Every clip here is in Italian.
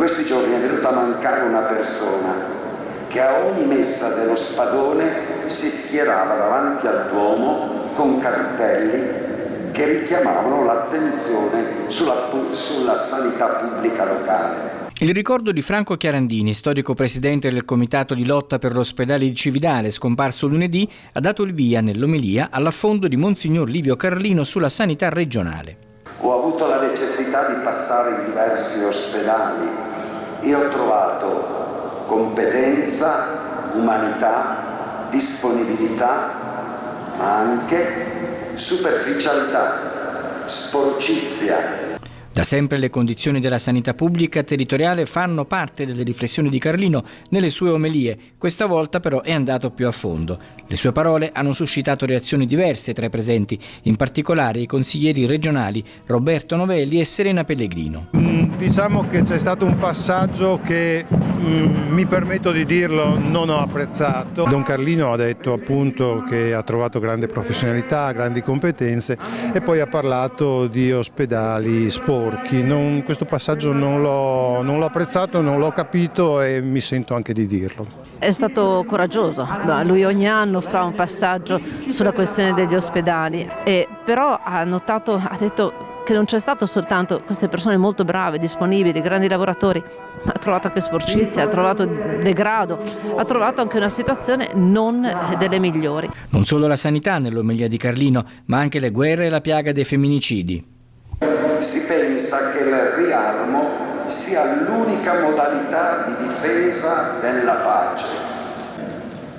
questi giorni è venuta a mancare una persona che a ogni messa dello Spadone si schierava davanti al Duomo con cartelli che richiamavano l'attenzione sulla sanità pubblica locale. Il ricordo di Franco Chiarandini, storico presidente del Comitato di lotta per l'ospedale di Cividale, scomparso lunedì, ha dato il via nell'omelia all'affondo di Monsignor Livio Carlino sulla sanità regionale. Ho avuto la necessità di passare in diversi ospedali e ho trovato competenza, umanità, disponibilità, ma anche superficialità, sporcizia. Da sempre le condizioni della sanità pubblica territoriale fanno parte delle riflessioni di Carlino nelle sue omelie. Questa volta però è andato più a fondo. Le sue parole hanno suscitato reazioni diverse tra i presenti, in particolare i consiglieri regionali Roberto Novelli e Serena Pellegrino. Diciamo che c'è stato un passaggio che, mi permetto di dirlo, non ho apprezzato. Don Carlino ha detto appunto che ha trovato grande professionalità, grandi competenze e poi ha parlato di ospedali sporchi. Questo passaggio non l'ho apprezzato, non l'ho capito e mi sento anche di dirlo. È stato coraggioso, lui ogni anno fa un passaggio sulla questione degli ospedali, però ha detto che non c'è stato soltanto queste persone molto brave, disponibili, grandi lavoratori, ma ha trovato anche sporcizia, ha trovato degrado, ha trovato anche una situazione non delle migliori. Non solo la sanità nell'omelia di Carlino, ma anche le guerre e la piaga dei femminicidi. Si pensa che il riarmo sia l'unica modalità di difesa della pace.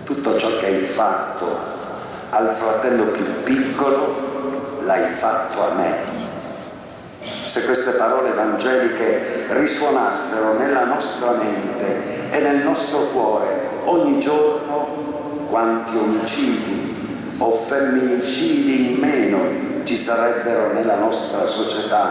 Tutto ciò che hai fatto al fratello più piccolo l'hai fatto a me. Se queste parole evangeliche risuonassero nella nostra mente e nel nostro cuore ogni giorno, quanti omicidi o femminicidi in meno ci sarebbero nella nostra società.